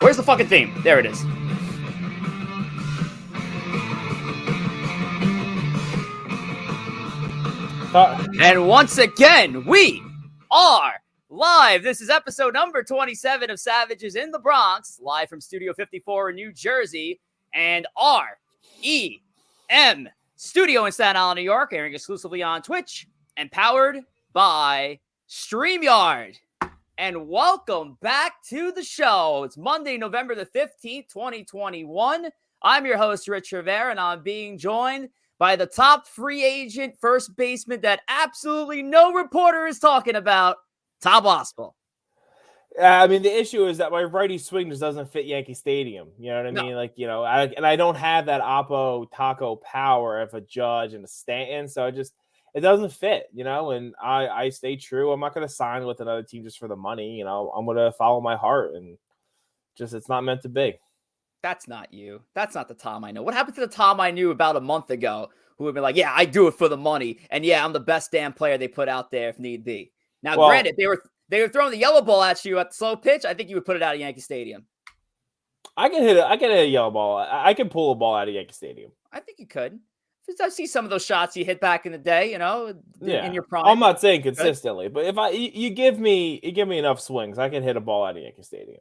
Where's the fucking theme? There it is. And once again, we are live. This is episode number 27 of Savages in the Bronx, live from Studio 54 in New Jersey, and REM Studio in Staten Island, New York, airing exclusively on Twitch and powered by StreamYard. And welcome back to the show. It's Monday, November the 15th, 2021. I'm your host, Rich Rivera, and I'm being joined by the top free agent first baseman that absolutely no reporter is talking about, Tom Wospil. I mean, the issue is that my righty swing just doesn't fit Yankee Stadium. You know what I mean? Like, you know, I don't have that Oppo taco power of a Judge and a Stanton, so it doesn't fit, you know, and I stay true. I'm not going to sign with another team just for the money. You know, I'm going to follow my heart, and it's not meant to be. That's not you. That's not the Tom I know. What happened to the Tom I knew about a month ago who would be like, yeah, I do it for the money. And yeah, I'm the best damn player they put out there if need be. Now, granted, they were throwing the yellow ball at you at the slow pitch. I think you would put it out of Yankee Stadium. I can hit a yellow ball. I can pull a ball out of Yankee Stadium. I think you could. I see some of those shots you hit back in the day, you know, in your prime. I'm not saying consistently, but if you give me enough swings, I can hit a ball out of Yankee Stadium.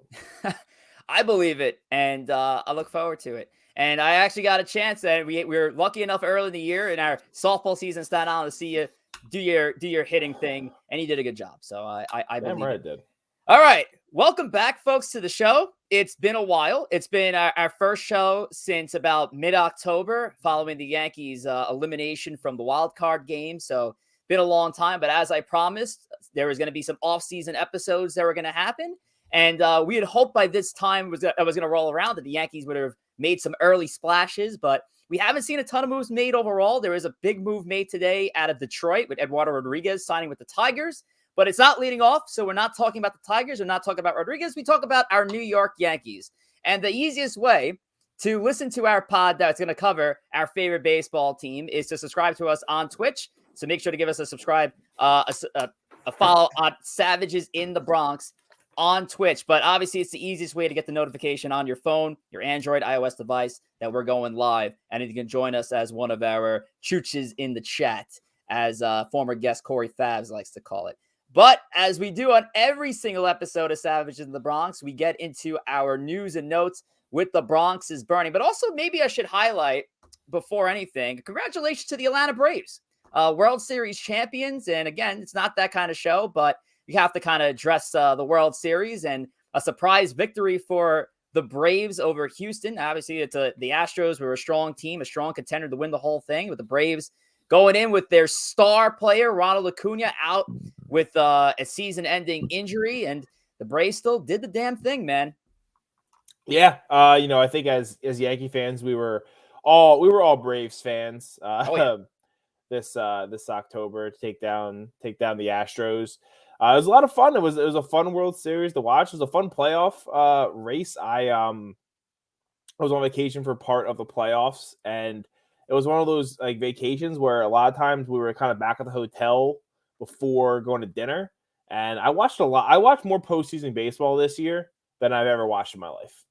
I believe it, and I look forward to it. And I actually got a chance that we were lucky enough early in the year in our softball season in Staten Island to see you do your hitting thing, and you did a good job. So I believe right, it. Did. All right, welcome back, folks, to the show. It's been a while. It's been our first show since about mid-October, following the Yankees' elimination from the wild card game. So been a long time, but as I promised, there was going to be some off-season episodes that were going to happen. And we had hoped by this time was going to roll around that the Yankees would have made some early splashes, but we haven't seen a ton of moves made overall. There is a big move made today out of Detroit with Eduardo Rodriguez signing with the Tigers, but it's not leading off. So we're not talking about the Tigers. We're not talking about Rodriguez. We talk about our New York Yankees. And the easiest way to listen to our pod that's going to cover our favorite baseball team is to subscribe to us on Twitch. So make sure to give us a subscribe, a follow on Savages in the Bronx on Twitch. But obviously it's the easiest way to get the notification on your phone, your Android, iOS device, that we're going live. And you can join us as one of our chooches in the chat, as former guest Corey Fabs likes to call it. But as we do on every single episode of Savages in the Bronx, we get into our news and notes with the Bronx is burning. But also maybe I should highlight before anything, congratulations to the Atlanta Braves, World Series champions. And again, it's not that kind of show, but you have to kind of address the World Series and a surprise victory for the Braves over Houston. Obviously, it's the Astros were a strong team, a strong contender to win the whole thing, with the Braves going in with their star player, Ronald Acuna, out with a season-ending injury, and the Braves still did the damn thing, man. Yeah, you know, I think as Yankee fans, we were all Braves fans. This October to take down the Astros. It was a lot of fun. It was a fun World Series to watch. It was a fun playoff race. I was on vacation for part of the playoffs, and it was one of those like vacations where a lot of times we were kind of back at the hotel before going to dinner. And I watched a lot. I watched more postseason baseball this year than I've ever watched in my life.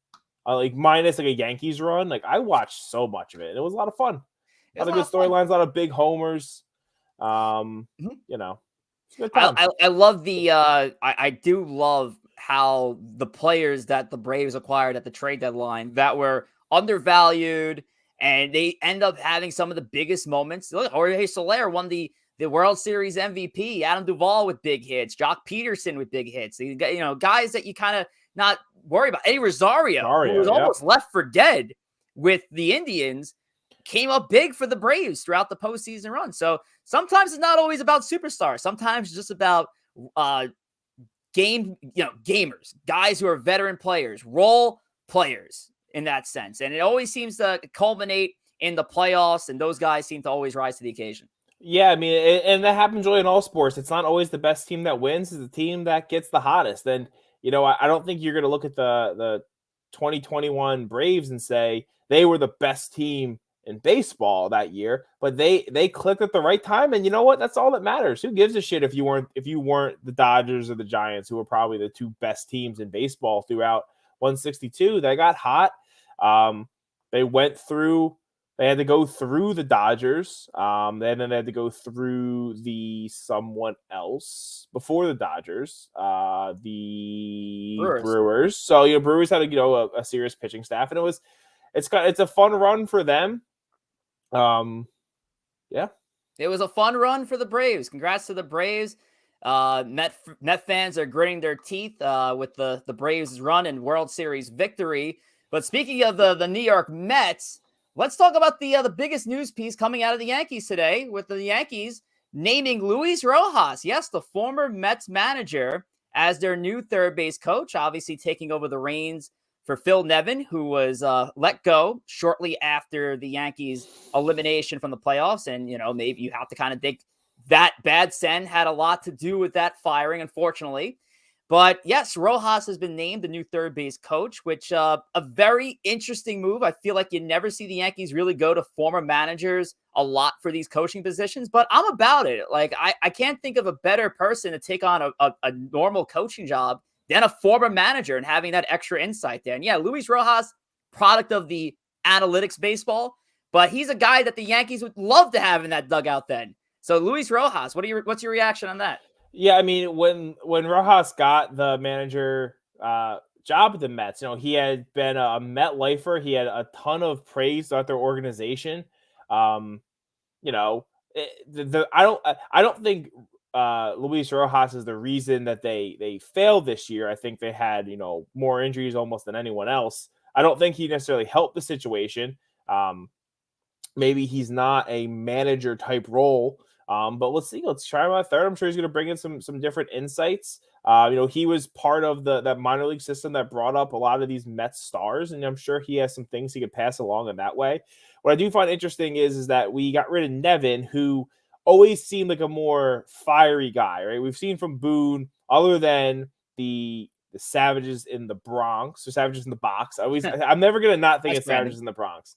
Like minus like a Yankees run. Like I watched so much of it. It was a lot of fun. A lot of good storylines, a lot of big homers. You know. I love the I do love how the players that the Braves acquired at the trade deadline that were undervalued, and they end up having some of the biggest moments. Look, Jorge Soler won the World Series MVP, Adam Duvall with big hits, Jock Peterson with big hits. You know, guys that you kind of not worry about. Eddie Rosario, who was almost left for dead with the Indians, came up big for the Braves throughout the postseason run. So sometimes it's not always about superstars. Sometimes it's just about gamers, guys who are veteran players, role players in that sense. And it always seems to culminate in the playoffs, and those guys seem to always rise to the occasion. Yeah, I mean, and that happens really in all sports. It's not always the best team that wins. It's the team that gets the hottest. And, you know, I don't think you're going to look at the 2021 Braves and say they were the best team in baseball that year, but they clicked at the right time. And you know what? That's all that matters. Who gives a shit if you weren't the Dodgers or the Giants, who were probably the two best teams in baseball throughout 162. They got hot. They went through. They had to go through the Dodgers. And then they had to go through the someone else before the Dodgers, the Brewers. So Brewers had a serious pitching staff, and it's a fun run for them. Yeah. It was a fun run for the Braves. Congrats to the Braves. Met fans are gritting their teeth with the Braves' run and World Series victory. But speaking of the New York Mets, let's talk about the biggest news piece coming out of the Yankees today, with the Yankees naming Luis Rojas, yes, the former Mets manager, as their new third base coach, obviously taking over the reins for Phil Nevin, who was let go shortly after the Yankees' elimination from the playoffs. And, maybe you have to kind of think that bad send had a lot to do with that firing, unfortunately. But yes, Rojas has been named the new third base coach, which a very interesting move. I feel like you never see the Yankees really go to former managers a lot for these coaching positions, but I'm about it. Like, I can't think of a better person to take on a normal coaching job than a former manager and having that extra insight there. And yeah, Luis Rojas, product of the analytics baseball, but he's a guy that the Yankees would love to have in that dugout then. So Luis Rojas, what's your reaction on that? Yeah, I mean, when Rojas got the manager job at the Mets, he had been a Met lifer. He had a ton of praise throughout their organization. I don't think Luis Rojas is the reason that they failed this year. I think they had more injuries almost than anyone else. I don't think he necessarily helped the situation. Maybe he's not a manager type role. But let's see. Let's try him out third. I'm sure he's going to bring in some different insights. He was part of that minor league system that brought up a lot of these Mets stars, and I'm sure he has some things he could pass along in that way. What I do find interesting is that we got rid of Nevin, who always seemed like a more fiery guy, right? We've seen from Boone, other than the Savages in the Bronx or Savages in the Box. I'm never going to not think of Savages in the Bronx.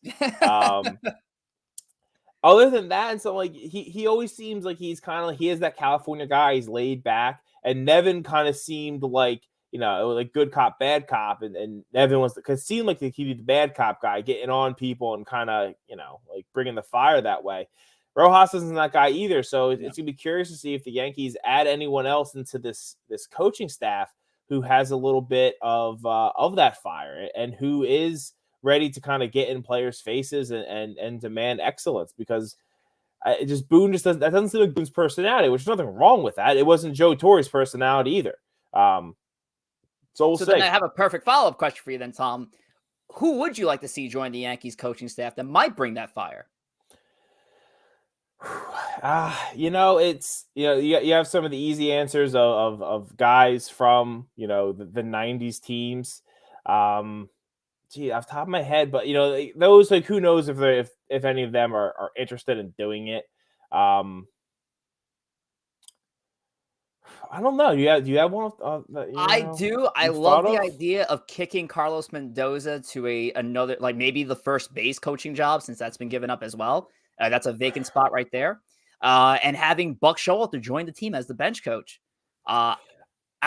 Other than that, and so he always seems like he's kind of like he is that California guy. He's laid back, and Nevin kind of seemed like like good cop, bad cop, and Nevin was because it seemed like he'd be the bad cop guy, getting on people and kind of like bringing the fire that way. Rojas isn't that guy either, so it's gonna be curious to see if the Yankees add anyone else into this coaching staff who has a little bit of that fire and who is ready to kind of get in players' faces and demand excellence, because Boone doesn't seem like Boone's personality, which is nothing wrong with that. It wasn't Joe Torre's personality either. So we'll see. Then I have a perfect follow-up question for you then, Tom. Who would you like to see join the Yankees coaching staff that might bring that fire? It's you have some of the easy answers of guys from the 90s teams. Off the top of my head, but those, like, who knows if any of them are interested in doing it. I don't know. Do you have one? I do. I love the idea of kicking Carlos Mendoza to another, like maybe the first base coaching job, since that's been given up as well. That's a vacant spot right there. And having Buck Showalter join the team as the bench coach. I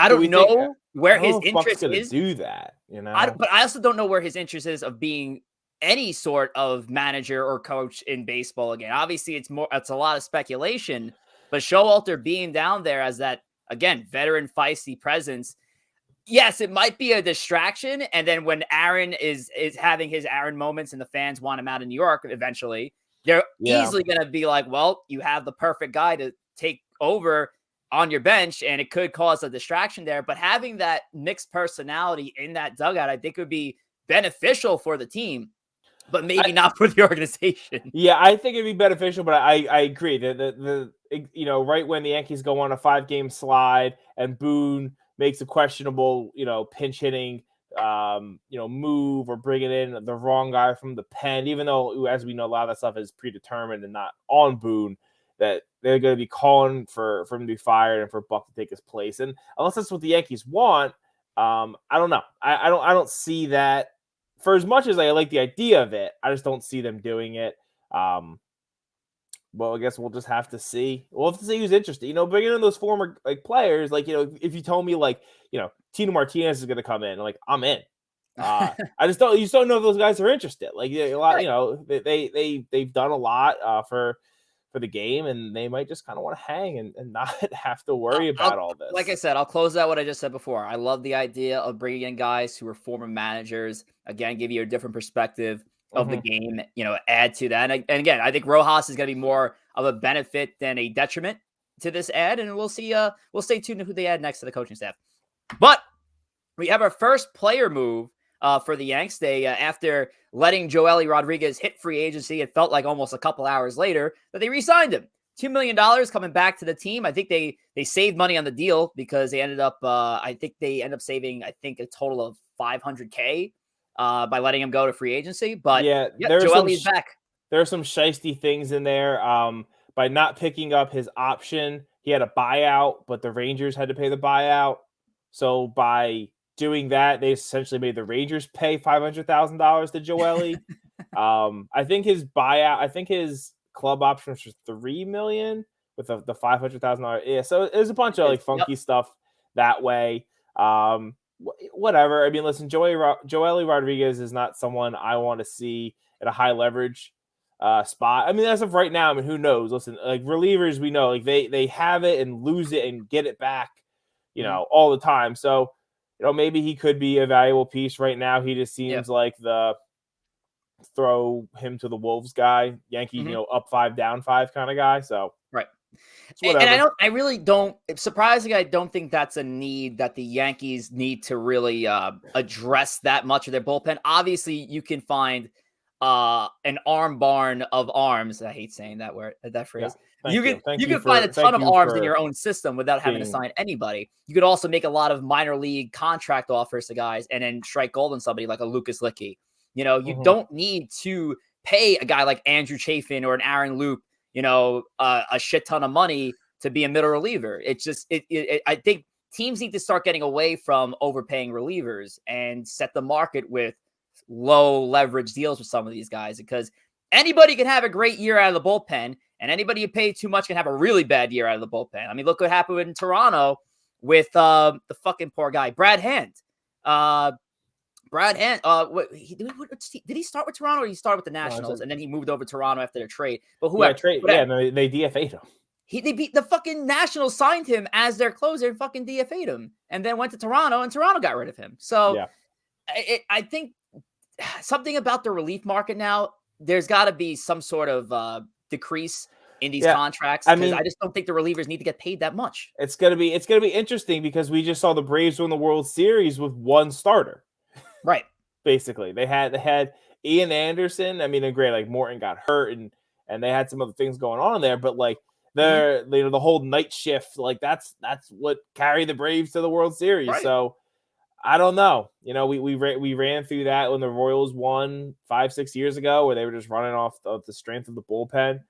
don't know where his interest is. Do that, but I also don't know where his interest is of being any sort of manager or coach in baseball again. Obviously, it's a lot of speculation, but Showalter being down there as that, again, veteran feisty presence, yes, it might be a distraction. And then when Aaron is having his Aaron moments and the fans want him out of New York eventually, they're easily going to be like, well, you have the perfect guy to take over on your bench, and it could cause a distraction there. But having that mixed personality in that dugout, I think would be beneficial for the team, but maybe not for the organization. Yeah, I think it'd be beneficial, but I agree that the right when the Yankees go on a 5-game slide and Boone makes a questionable pinch hitting move or bringing in the wrong guy from the pen, even though, as we know, a lot of that stuff is predetermined and not on Boone, that they're going to be calling for him to be fired and for Buck to take his place. And unless that's what the Yankees want, I don't know. I don't see that. For as much as I like the idea of it, I just don't see them doing it. Well, I guess we'll just have to see. We'll have to see who's interested. Bringing in those former players, if you told me Tino Martinez is going to come in, I'm in. I just don't. You just don't know if those guys are interested. Like a lot, Right. you know, they've done a lot for the game, and they might just kind of want to hang and not have to worry about all Like I this. said, I'll close out what I just said before. I love the idea of bringing in guys who are former managers. Again, give you a different perspective of the Hmm. game. Add to that. And again, I think Rojas is going to be more of a benefit than a detriment to this ad. And we'll see. We'll stay tuned to who they add next to the coaching staff. But we have our first player move for the Yanks. They after letting Joely Rodriguez hit free agency, it felt like almost a couple hours later that they re-signed him. $2 million coming back to the team. I think they saved money on the deal because they ended up saving a total of $500K by letting him go to free agency. But Yeah, yeah, Joely is back. there are some shisty things in there. By not picking up his option, he had a buyout, but the Rangers had to pay the buyout. So by doing that, they essentially made the Rangers pay $500,000 to Joely. I think his club option was for $3 million with the $500,000. Yeah, so there's a bunch of like Yep. funky stuff that way. Whatever. I mean, listen, Joely Rodriguez is not someone I want to see at a high leverage spot. I mean, as of right now, I mean, who knows? Listen, like relievers, we know like they have it and lose it and get it back, all the time. So, maybe he could be a valuable piece right now. He just Yep. seems like the throw him to the Wolves guy, Yankee, up 5, down 5 kind of guy. So Right. it's whatever. And I really don't, surprisingly, I don't think that's a need that the Yankees need to really address that much of their bullpen. Obviously, you can find an arm barn of arms. I hate saying that word, that Yeah. phrase. Thank you. You can find a ton Thank of you arms in for your own system without having to being sign anybody. You could also make a lot of minor league contract offers to guys and then strike gold on somebody like a Lucas Licky. You don't need to pay a guy like Andrew Chafin or an Aaron Loop, a shit ton of money to be a middle reliever. It's just, I think teams need to start getting away from overpaying relievers and set the market with low leverage deals with some of these guys, because anybody can have a great year out of the bullpen, and anybody you pay too much can have a really bad year out of the bullpen. I mean, look what happened in Toronto with the fucking poor guy, Brad Hand. Brad Hand, did he start with Toronto or did he start with the Nationals and then he moved over to Toronto after the trade? But whoever, no, they DFA'd him. They beat the fucking Nationals, signed him as their closer and fucking DFA'd him, and then went to Toronto and Toronto got rid of him. So Yeah. I think something about the relief market now, there's got to be some sort of decrease in these contracts, I because mean, I just don't think the relievers need to get paid that much. It's gonna be interesting because we just saw the Braves win the World Series with one starter. Right. Basically, they had Ian Anderson. I mean, and great, like Morton got hurt and they had some other things going on there, but like the whole night shift, like that's what carried the Braves to the World Series. Right. So I don't know. We ran through that when the Royals won 5-6 years ago, where they were just running off of the strength of the bullpen.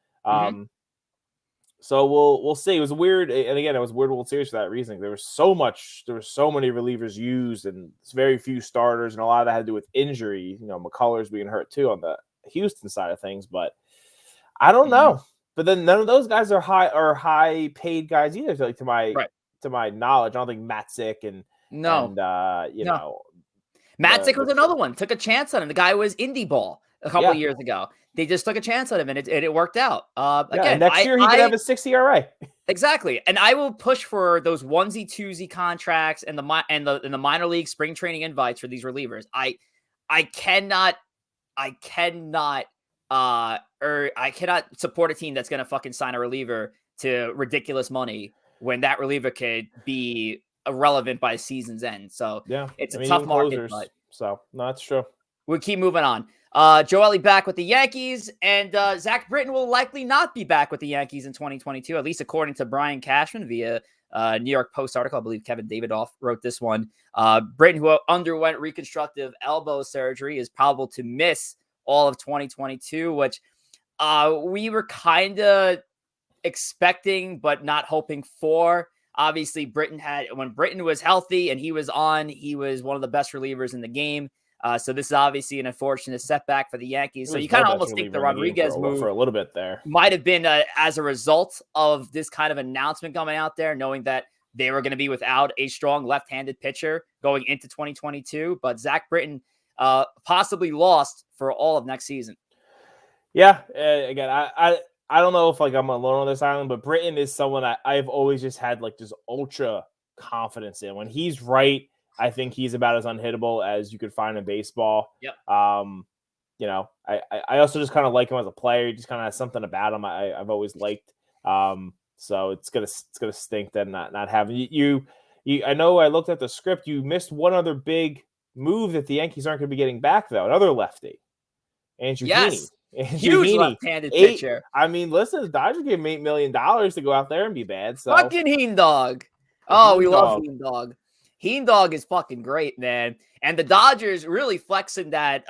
So we'll see. It was weird, and again, it was a weird World Series for that reason. There was so many relievers used, and very few starters, and a lot of that had to do with injury. McCullers being hurt too on the Houston side of things, but I don't know. But then none of those guys are high paid guys either. Like to my knowledge, I don't think Matzik and Matzik was another one. Took a chance on him. The guy was indie ball a couple of years ago. They just took a chance on him, and it worked out. Again, next year he could have a 6 ERA. Exactly, and I will push for those onesie twosie contracts and the minor league spring training invites for these relievers. I cannot support a team that's going to fucking sign a reliever to ridiculous money when that reliever could be irrelevant by season's end. So it's a tough market. But so no, that's true. We'll keep moving on. Joely back with the Yankees, and Zach Britton will likely not be back with the Yankees in 2022, at least according to Brian Cashman via New York Post article. I believe Kevin Davidoff wrote this one. Britton, who underwent reconstructive elbow surgery, is probable to miss all of 2022, which we were kind of expecting but not hoping for. Obviously, when Britton was healthy and he was one of the best relievers in the game. So this is obviously an unfortunate setback for the Yankees. So you kind of almost think the Rodriguez move for a little bit there might have been as a result of this kind of announcement coming out there, knowing that they were going to be without a strong left-handed pitcher going into 2022. But Zach Britton possibly lost for all of next season. Yeah, again, I don't know if like I'm alone on this island, but Britton is someone I've always just had like just ultra confidence in. When he's right, I think he's about as unhittable as you could find in baseball. Yep. You know, I also just kind of like him as a player. He just kind of has something about him I've always liked. So it's gonna stink then not having you. I know I looked at the script. You missed one other big move that the Yankees aren't going to be getting back though. Another lefty, Andrew Heaney. Huge left-handed pitcher. I mean, listen, the Dodgers gave him $8 million to go out there and be bad. So fucking Heen Dog. Oh, we love Heen Dog. Heen Dog is fucking great, man. And the Dodgers really flexing that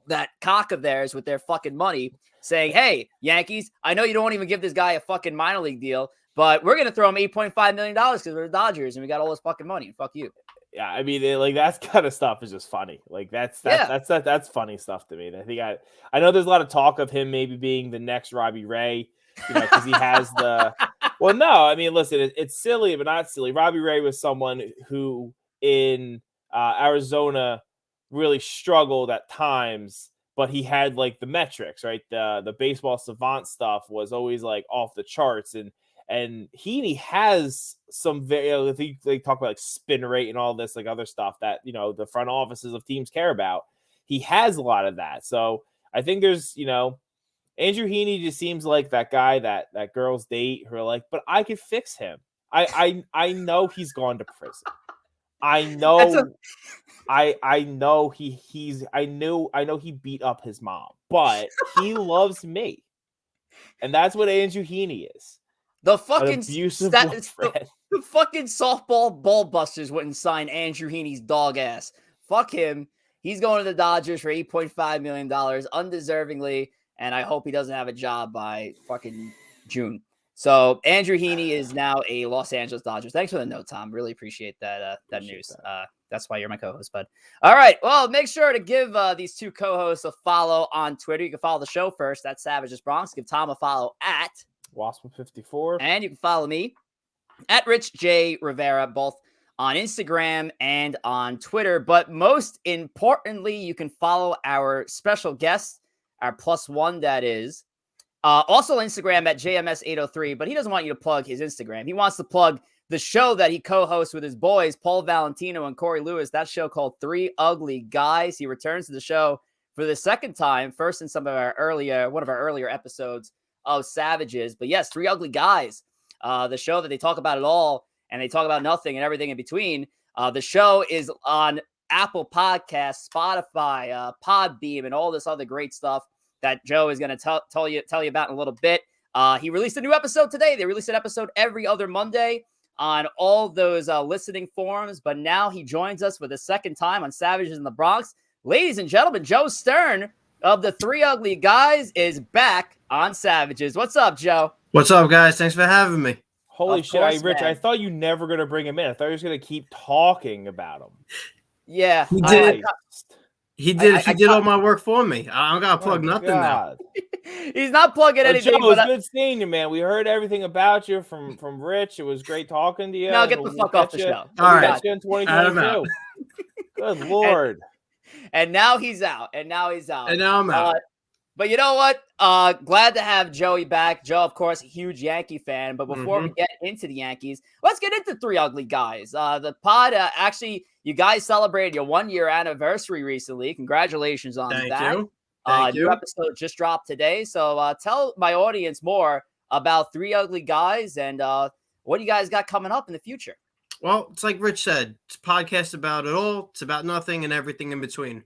that cock of theirs with their fucking money, saying, "Hey, Yankees, I know you don't even give this guy a fucking minor league deal, but we're gonna throw him $8.5 million because we're the Dodgers and we got all this fucking money. Fuck you." Yeah, I mean, like that kind of stuff is just funny. Like that's funny stuff to me. I think I know there's a lot of talk of him maybe being the next Robbie Ray, you know, because he has the. Well, no, I mean, listen, it's silly, but not silly. Robbie Ray was someone who in Arizona really struggled at times, but he had like the metrics, right? The baseball savant stuff was always like off the charts, and Heaney has some very, they talk about like spin rate and all this like other stuff that, you know, the front offices of teams care about. He has a lot of that. So I think there's, you know, Andrew Heaney just seems like that guy that girls date who are like, but I could fix him. I know he's gone to prison. I know I know I know he beat up his mom, but he loves me. And that's what Andrew Heaney is. The fucking abusive the fucking softball ball busters wouldn't sign Andrew Heaney's dog ass. Fuck him. He's going to the Dodgers for $8.5 million, undeservingly, and I hope he doesn't have a job by fucking June. So Andrew Heaney is now a Los Angeles Dodgers. Thanks for the note, Tom. Really appreciate that news. That's why you're my co-host, bud. All right. Well, make sure to give these two co-hosts a follow on Twitter. You can follow the show first. That's Savages Bronx. Give Tom a follow at Wospil54. And you can follow me at Rich J. Rivera, both on Instagram and on Twitter. But most importantly, you can follow our special guest, our +1, that is. Also Instagram at JMS803, but he doesn't want you to plug his Instagram. He wants to plug the show that he co-hosts with his boys, Paul Valentino and Corey Lewis. That show called Three Ugly Guys. He returns to the show for the second time, first in one of our earlier episodes of Savages. But yes, Three Ugly Guys, the show that they talk about it all and they talk about nothing and everything in between. The show is on Apple Podcasts, Spotify, Podbeam, and all this other great stuff that Joe is going to tell you about in a little bit. He released a new episode today. They release an episode every other Monday on all those listening forums, but now he joins us for the second time on Savages in the Bronx. Ladies and gentlemen, Joe Stern of the Three Ugly Guys is back on Savages. What's up, Joe? What's up, guys? Thanks for having me. Holy shit, Rich, I thought you never going to bring him in. I thought he was going to keep talking about him. Yeah. He did. He did all my work for me. I don't got to plug nothing now. He's not plugging anything. Joe, it was good seeing you, man. We heard everything about you from Rich. It was great talking to you. Now get the fuck off the show. All right. In 2022. Good Lord. And now he's out. And now I'm out. But you know what? Glad to have Joey back. Joe, of course, a huge Yankee fan. But before we get into the Yankees, let's get into Three Ugly Guys. The pod, actually, you guys celebrated your 1-year anniversary recently. Congratulations on that. Thank you. New episode just dropped today. So tell my audience more about Three Ugly Guys and what you guys got coming up in the future. Well, it's like Rich said. It's a podcast about it all. It's about nothing and everything in between.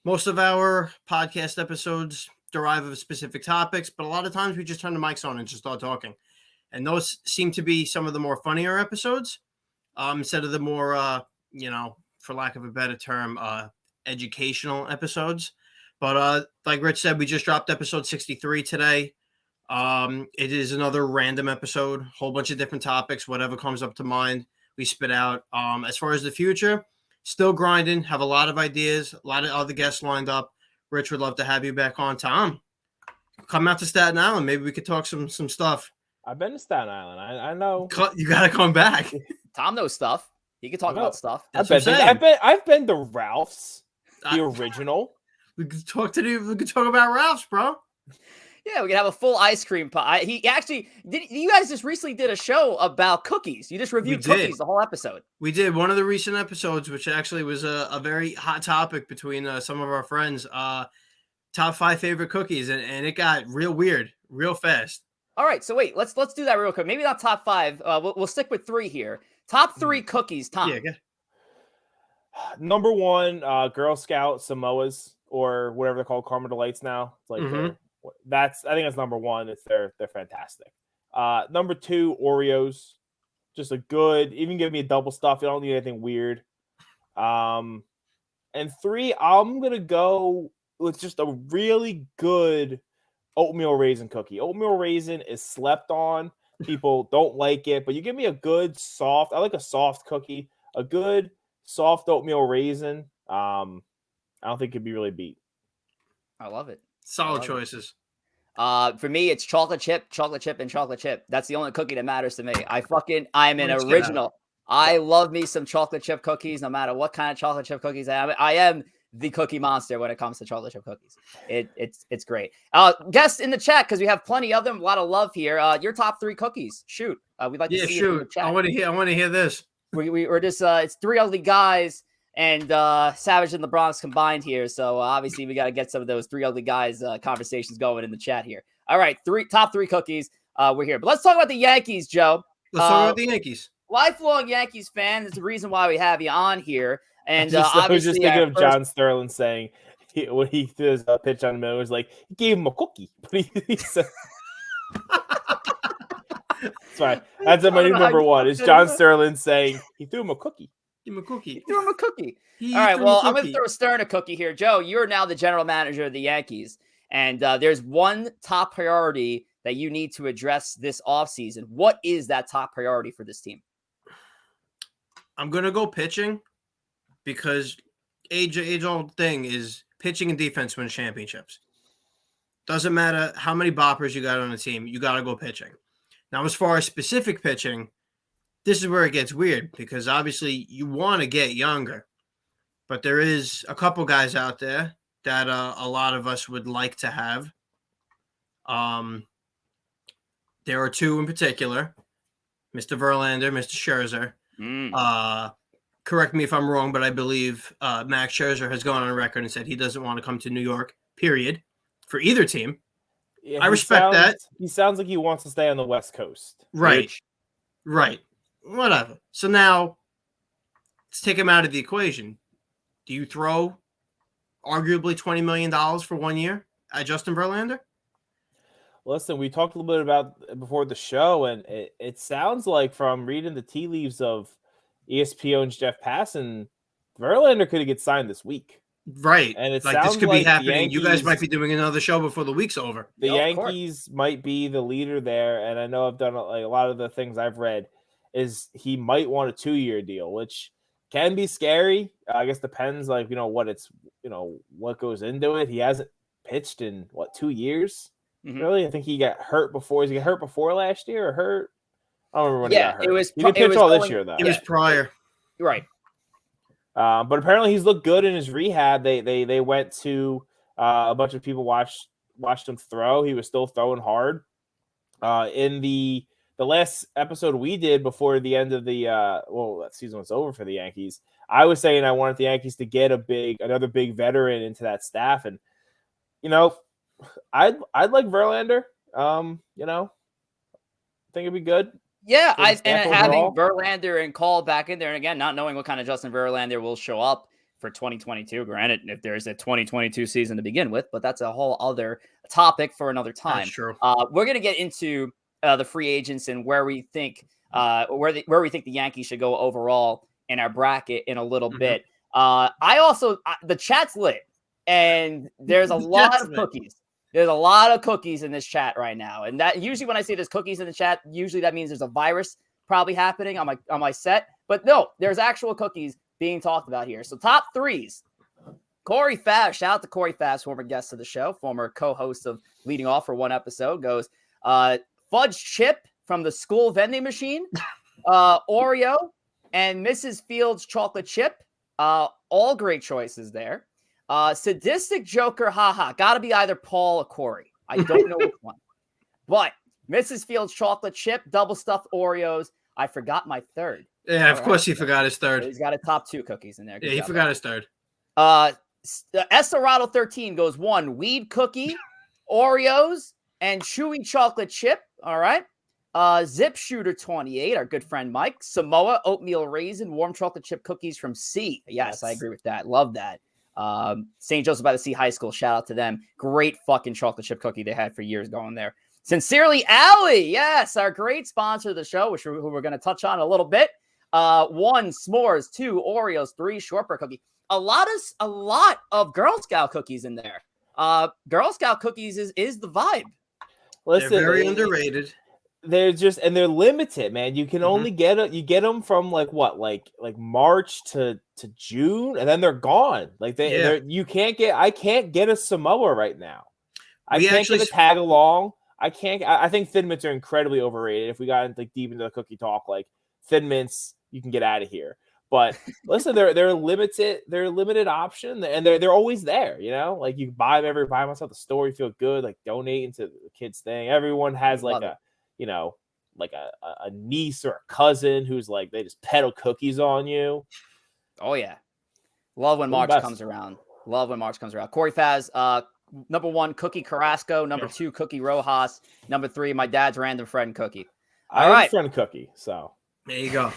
Most of our podcast episodes derive of specific topics, but a lot of times we just turn the mics on and just start talking. And those seem to be some of the more funnier episodes instead of the more, for lack of a better term, educational episodes. But like Rich said, we just dropped episode 63 today. It is another random episode, whole bunch of different topics, whatever comes up to mind, we spit out. As far as the future, still grinding, have a lot of ideas, a lot of other guests lined up. Rich, would love to have you back on. Tom, come out to Staten Island. Maybe we could talk some stuff. I've been to Staten Island. I know. You got to come back. Tom knows stuff. He can talk about stuff. I've been to Ralph's. The original. We could talk about Ralph's, bro. Yeah, we could have a full ice cream pie. He actually did. You guys just recently did a show about cookies. You just reviewed cookies the whole episode. We did one of the recent episodes, which actually was a very hot topic between some of our friends. Top 5 favorite cookies, and it got real weird, real fast. All right, so wait, let's do that real quick. Maybe not top 5. We'll stick with 3 here. Top 3 cookies, Tom. Yeah. Number 1, Girl Scout Samoas, or whatever they're called, Caramel Delights now. It's like I think that's number 1. They're fantastic. Number 2, Oreos. Just a good, even give me a double stuff. You don't need anything weird. And 3, I'm gonna go with just a really good oatmeal raisin cookie. Oatmeal raisin is slept on. People don't like it, but you give me a good soft. I like a soft cookie. A good soft oatmeal raisin. I don't think it could be really beat. I love it. Solid choices. For me, it's chocolate chip, and chocolate chip. That's the only cookie that matters to me. I'm an original. I love me some chocolate chip cookies, no matter what kind of chocolate chip cookies I am the cookie monster when it comes to chocolate chip cookies. It's great. Guests in the chat, because we have plenty of them. A lot of love here. Your top 3 cookies. Shoot. We'd like to see it in the chat. I want to hear this. We're just it's 3 ugly guys and Savage and the Bronx combined here. So obviously we got to get some of those 3 ugly guys conversations going in the chat here. All right, top 3 cookies. We're here, but let's talk about the Yankees, Joe. Let's talk about the Yankees. Lifelong Yankees fan. That's the reason why we have you on here. And I was just thinking of John Sterling saying when he threw his pitch on him, it was like he gave him a cookie. But he said, sorry, that's my new number 1. It's John Sterling saying he threw him a cookie. Give him a cookie. He threw him a cookie. All right, well, I'm going to throw Stern a cookie here. Joe, you're now the general manager of the Yankees, and there's one top priority that you need to address this offseason. What is that top priority for this team? I'm going to go pitching because age-old thing is pitching and defense win championships. Doesn't matter how many boppers you got on the team, you got to go pitching. Now, as far as specific pitching, this is where it gets weird because obviously you want to get younger, but there is a couple guys out there that a lot of us would like to have. There are 2 in particular, Mr. Verlander, Mr. Scherzer. Correct me if I'm wrong, but I believe Max Scherzer has gone on record and said he doesn't want to come to New York, period, for either team. Yeah, I respect that. He sounds like he wants to stay on the West Coast. Right. Whatever. So now, let's take him out of the equation. Do you throw arguably $20 million for 1 year at Justin Verlander? Listen, we talked a little bit about before the show, and it sounds like from reading the tea leaves of ESPN's Jeff Passan, Verlander could get signed this week. Right. And it like sounds this could like be happening. You guys might be doing another show before the week's over. The Yankees might be the leader there, and I know I've done a lot of the things I've read is he might want a 2-year deal, which can be scary. I guess depends what goes into it. He hasn't pitched in 2 years? Mm-hmm. Really? I think he got hurt before. Is he got hurt before last year or hurt? I don't remember when he got hurt. He didn't pitch all this year, though. It was prior. Right. But apparently he's looked good in his rehab. They went to a bunch of people watched him throw. He was still throwing hard. In the last episode we did before the end of the that season was over for the Yankees, I was saying I wanted the Yankees to get another big veteran into that staff, and I'd like Verlander. I think it'd be good. Yeah, having Verlander and Call back in there, and again, not knowing what kind of Justin Verlander will show up for 2022. Granted, if there's a 2022 season to begin with, but that's a whole other topic for another time. That's true. We're gonna get into the free agents and where we think the Yankees should go overall in our bracket in a little bit. The chat's lit, and there's a lot of cookies. There's a lot of cookies in this chat right now. And that usually when I say there's cookies in the chat, usually that means there's a virus probably happening on my set. But no, there's actual cookies being talked about here. So top 3s. Corey Fast, shout out to Corey Fast, former guest of the show, former co-host of Leading Off for one episode, goes fudge chip from the school vending machine, Oreo, and Mrs. Fields chocolate chip. All great choices there. Sadistic Joker, haha. Gotta be either Paul or Corey. I don't know which one. But Mrs. Fields chocolate chip, double stuffed Oreos. I forgot my third. Yeah, of course he forgot his third. He's got a top 2 cookies in there. Good he forgot his third. Estorado 13 goes 1 weed cookie, Oreos, and chewy chocolate chip. All right. Zip Shooter 28, our good friend Mike. Samoa, oatmeal raisin, warm chocolate chip cookies from C. Yes, I agree with that. Love that. St. Joseph by the Sea High School. Shout out to them. Great fucking chocolate chip cookie they had for years going there. Sincerely Allie. Yes, our great sponsor of the show, who we're going to touch on a little bit. 1 s'mores, 2 Oreos, 3 shortbread cookie. A lot of Girl Scout cookies in there. Girl Scout cookies is the vibe. Listen, they're very underrated. They're they're limited, man. You can only get them from like March to June, and then they're gone. I can't get a Samoa right now. I can't get a tag along. I think Thin Mints are incredibly overrated. If we got deep into the cookie talk, Thin Mints, you can get out of here. But listen, they're limited. They're a limited option, and they're always there. You know, you can buy them at the store. You feel good, donating to the kids thing. Everyone has a niece or a cousin who's they just peddle cookies on you. Oh yeah, love when March comes around. Corey Faz, number 1 cookie Carrasco, number 2 cookie Rojas, number 3 my dad's random friend cookie. All right, friend cookie. So there you go.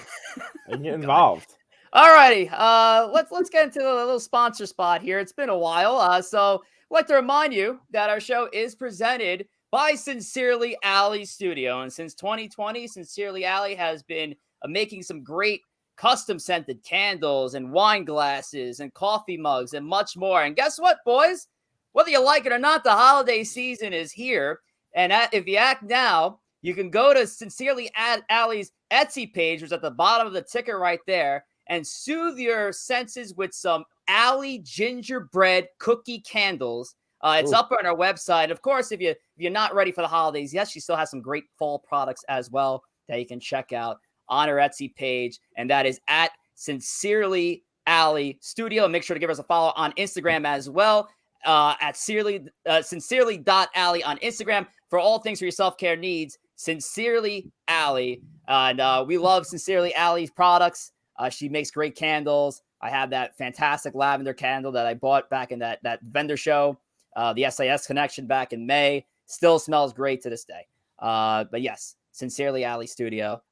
I get involved. All righty, let's get into a little sponsor spot here. It's been a while, so I'd like to remind you that our show is presented by Sincerely Allie Studio, and since 2020, Sincerely Allie has been making some great custom scented candles and wine glasses and coffee mugs and much more. And guess what, boys? Whether you like it or not, the holiday season is here, and if you act now, you can go to Sincerely Allie's Etsy page, which is at the bottom of the ticker right there, and soothe your senses with some Allie gingerbread cookie candles. It's up on our website. Of course, if you're not ready for the holidays, yes, she still has some great fall products as well that you can check out on her Etsy page, and that is at Sincerely Allie Studio. Make sure to give us a follow on Instagram as well, at sincerely.allie on Instagram for all things for your self-care needs. Sincerely Allie, and we love Sincerely Allie's products. She makes great candles. I have that fantastic lavender candle that I bought back in that vendor show, the SAS Connection back in May. Still smells great to this day. But yes, Sincerely Allie Studio.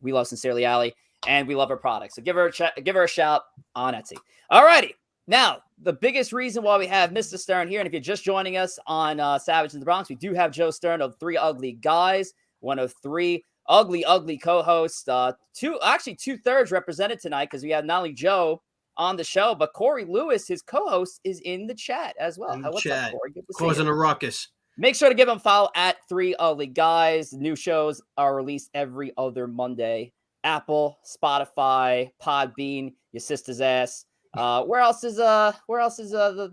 We love Sincerely Allie, and we love her products. So give her a shout on Etsy. All righty. Now, the biggest reason why we have Mr. Stern here, and if you're just joining us on Savage in the Bronx, we do have Joe Stern of 3 Ugly Guys, one of 3 ugly co-hosts. 2/3 represented tonight because we have not only Joe on the show, but Corey Lewis, his co-host, is in the chat as well. What's up, Corey? Good to causing a ruckus. Make sure to give him a follow at 3 Ugly Guys. New shows are released every other Monday. Apple, Spotify, Podbean, your sister's ass. Where else is the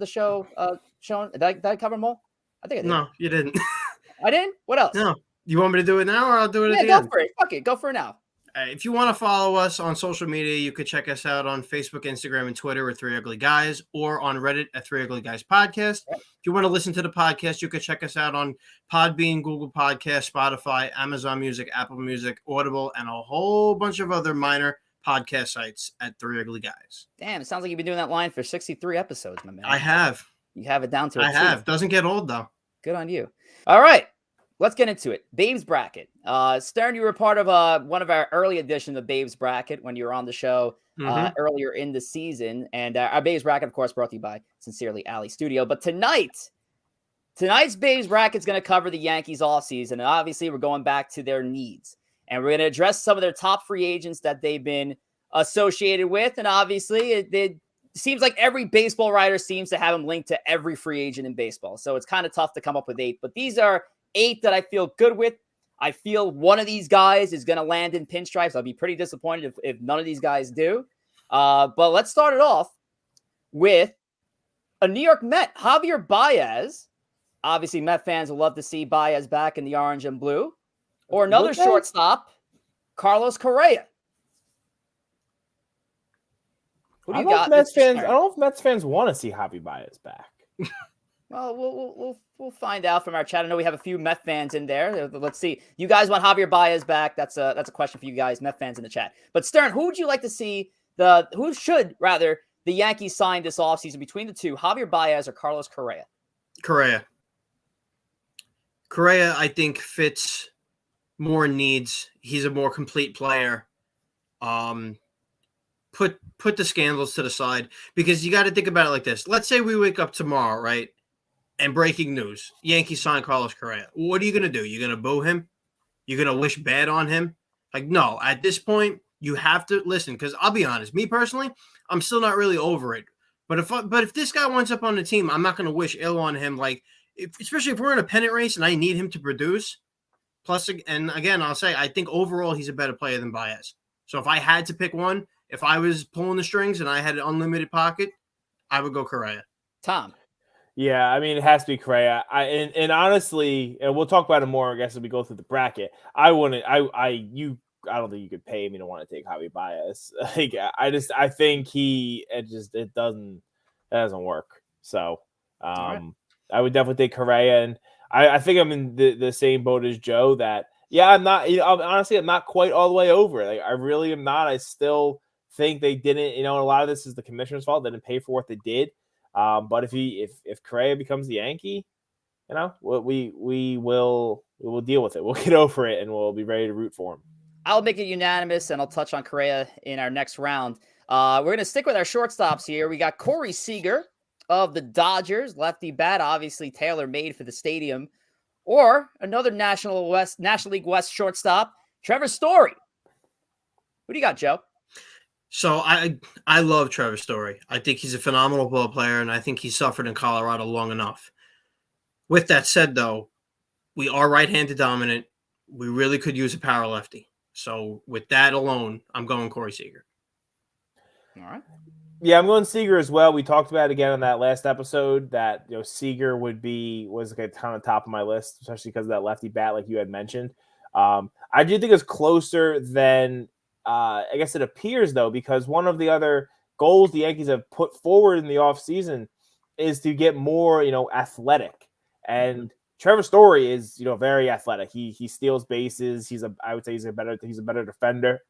show shown? Did I cover them all? I think I did. No, you didn't. I didn't? What else? No. You want me to do it now, or I'll do it at the end? end? Go for it. Fuck it. Go for it now. If you want to follow us on social media, you could check us out on Facebook, Instagram, and Twitter at 3 Ugly Guys, or on Reddit at 3 Ugly Guys Podcast. If you want to listen to the podcast, you could check us out on Podbean, Google Podcast, Spotify, Amazon Music, Apple Music, Audible, and a whole bunch of other minor podcast sites at 3 Ugly Guys. Damn, it sounds like you've been doing that line for 63 episodes, my man. I have. You have it down to I have. Doesn't get old, though. Good on you. All right. Let's get into it. Babes Bracket. Stern, you were part of one of our early editions of Babes Bracket when you were on the show earlier in the season. And our Babes Bracket, of course, brought to you by Sincerely Allie Studio. But tonight's Babes Bracket is going to cover the Yankees offseason. And obviously, we're going back to their needs. And we're going to address some of their top free agents that they've been associated with. And obviously, it seems like every baseball writer seems to have them linked to every free agent in baseball. So it's kind of tough to come up with 8. But these are 8 that I feel good with. I feel one of these guys is going to land in pinstripes. I'll be pretty disappointed if none of these guys do. But let's start it off with a New York Met, Javier Baez. Obviously, Met fans will love to see Baez back in the orange and blue. Or another shortstop, Carlos Correa. Who do you got? I don't know if Mets fans want to see Javi Baez back. Well, we'll find out from our chat. I know we have a few Met fans in there. Let's see. You guys want Javier Baez back? That's a question for you guys, Met fans in the chat. But Stern, who would you like to see who should rather the Yankees sign this offseason between the two, Javier Baez or Carlos Correa? Correa, I think, fits more needs. He's a more complete player. Put the scandals to the side, because you got to think about it like this. Let's say we wake up tomorrow, right? And breaking news, Yankees sign Carlos Correa. What are you going to do? You're going to boo him? You're going to wish bad on him? Like, no, at this point, you have to listen, because I'll be honest, me personally, I'm still not really over it. But if this guy winds up on the team, I'm not going to wish ill on him. Like, especially if we're in a pennant race and I need him to produce. Plus, and again, I'll say, I think overall he's a better player than Baez. So if I had to pick one, if I was pulling the strings and I had an unlimited pocket, I would go Correa. Tom. Yeah, I mean, it has to be Correa. And honestly, and we'll talk about it more, I guess, as we go through the bracket. I don't think you could pay me to want to take Javi Baez. Like, I think it doesn't work. So, right. I would definitely take Correa, and I think I'm in the same boat as Joe. That I'm not. Honestly, I'm not quite all the way over it. Like, I really am not. I still think they didn't. A lot of this is the commissioner's fault. They didn't pay for what they did. But if Correa becomes the Yankee, we will deal with it. We'll get over it, and we'll be ready to root for him. I'll make it unanimous, and I'll touch on Correa in our next round. We're going to stick with our shortstops here. We got Corey Seeger of the Dodgers, lefty bat, obviously tailor-made for the stadium, or another National League West shortstop, Trevor Story. What do you got, Joe? So I love Trevor Story. I think he's a phenomenal ball player, and I think he suffered in Colorado long enough. With that said, though, we are right-handed dominant. We really could use a power lefty. So with that alone, I'm going Corey Seager. All right. Yeah, I'm going Seager as well. We talked about it again on that last episode that Seager was like a ton of top of my list, especially because of that lefty bat, like you had mentioned. I do think it's closer than I guess it appears, though, because one of the other goals the Yankees have put forward in the offseason is to get more, athletic. And Trevor Story is, very athletic. He steals bases. I would say he's a better defender.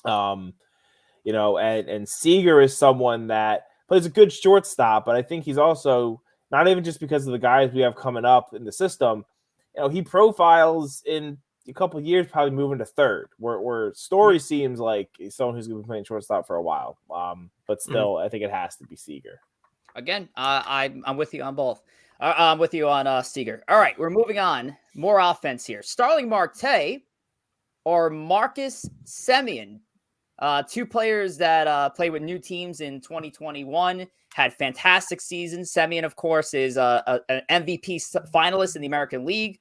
And Seager is someone that plays a good shortstop, but I think he's also, not even just because of the guys we have coming up in the system, he profiles in a couple of years probably moving to third, where Story seems like someone who's going to be playing shortstop for a while. But still, I think it has to be Seager. Again, I'm with you on both. I'm with you on Seager. All right, we're moving on. More offense here. Starling Marte or Marcus Semien. Two players that played with new teams in 2021, had fantastic seasons. Semien, of course, is an MVP finalist in the American League.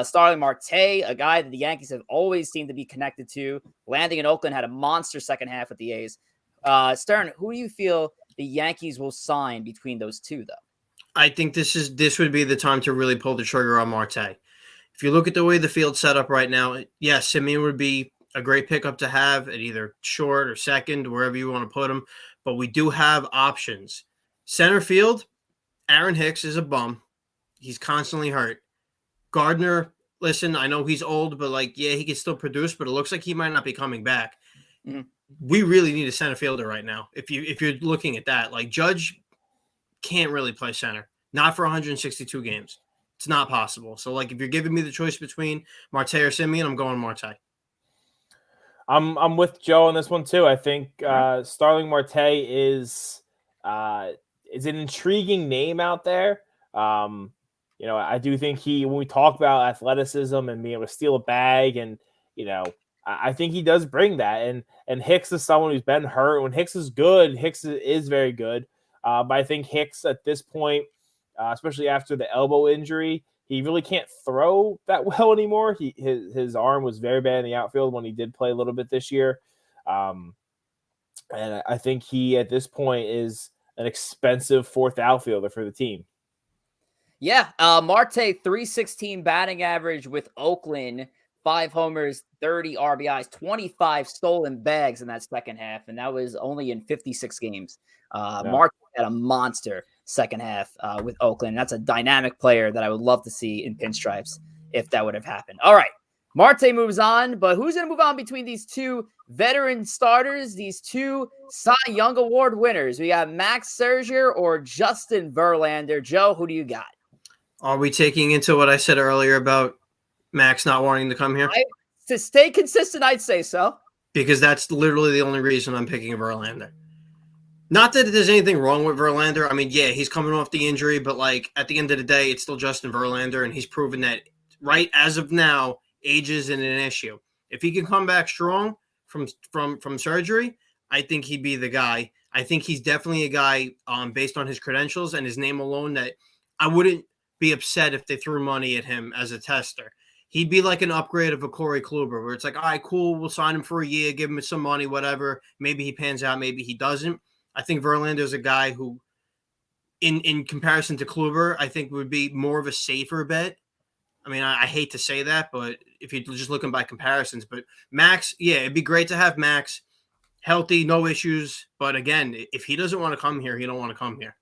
Starling Marte, a guy that the Yankees have always seemed to be connected to, landing in Oakland, had a monster second half with the A's. Stern, who do you feel the Yankees will sign between those two, though? I think this would be the time to really pull the trigger on Marte. If you look at the way the field's set up right now, yes, Semien would be a great pickup to have at either short or second, wherever you want to put him. But we do have options. Center field, Aaron Hicks is a bum. He's constantly hurt. Gardner, listen, I know he's old, but he can still produce, but it looks like he might not be coming back. Mm-hmm. We really need a center fielder right now. If you're looking at that, Judge can't really play center, not for 162 games. It's not possible. So if you're giving me the choice between Marte or Semien, I'm going Marte. I'm with Joe on this one too. I think Starling Marte is an intriguing name out there. I do think when we talk about athleticism and being able to steal a bag, and I think he does bring that. And Hicks is someone who's been hurt. When Hicks is good, Hicks is very good. But I think Hicks at this point, especially after the elbow injury, he really can't throw that well anymore. His arm was very bad in the outfield when he did play a little bit this year. And I think he, at this point, is an expensive fourth outfielder for the team. Yeah, Marte, 316 batting average with Oakland, 5 homers, 30 RBIs, 25 stolen bags in that second half, and that was only in 56 games. Mark had a monster second half with Oakland. That's a dynamic player that I would love to see in pinstripes if that would have happened. All right. Marte moves on, but who's going to move on between these two veteran starters, these two Cy Young Award winners? We got Max Scherzer or Justin Verlander. Joe, who do you got? Are we taking into what I said earlier about Max not wanting to come here? To stay consistent, I'd say so. Because that's literally the only reason I'm picking Verlander. Not that there's anything wrong with Verlander. I mean, yeah, he's coming off the injury, but like at the end of the day, it's still Justin Verlander, and he's proven that right as of now, age isn't an issue. If he can come back strong from surgery, I think he'd be the guy. I think he's definitely a guy based on his credentials and his name alone that I wouldn't be upset if they threw money at him as a tester. He'd be like an upgrade of a Corey Kluber, where it's like, all right, cool, we'll sign him for a year, give him some money, whatever. Maybe he pans out, maybe he doesn't. I think Verlander's a guy who, in comparison to Kluber, I think would be more of a safer bet. I mean, I hate to say that, but if you're just looking by comparisons, but Max, yeah, it'd be great to have Max healthy, no issues. But again, if he doesn't want to come here, he don't want to come here.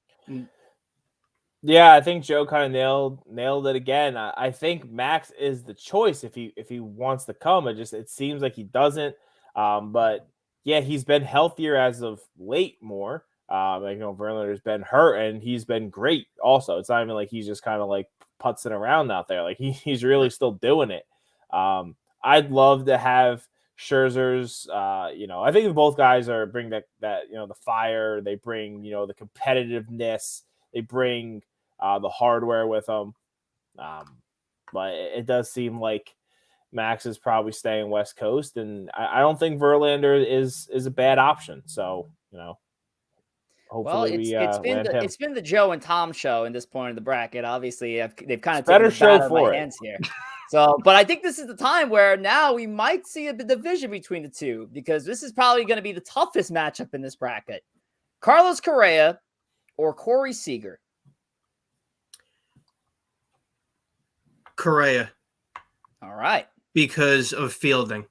Yeah, I think Joe kind of nailed it again. I think Max is the choice if he wants to come. It seems like he doesn't. But yeah, he's been healthier as of late more. Verlander's been hurt and he's been great also. It's not even like he's just kind of like putzing around out there. Like he's really still doing it. I'd love to have Scherzer's, I think both guys bring that, the fire, they bring, the competitiveness, they bring the hardware with them. But it does seem like Max is probably staying West Coast, and I don't think Verlander is a bad option. So, hopefully it's been the Joe and Tom show in this point of the bracket. Obviously, they've kind of taken the show bat out of my hands here. So, but I think this is the time where now we might see a division between the two, because this is probably going to be the toughest matchup in this bracket. Carlos Correa or Corey Seeger? Correa. All right. Because of fielding.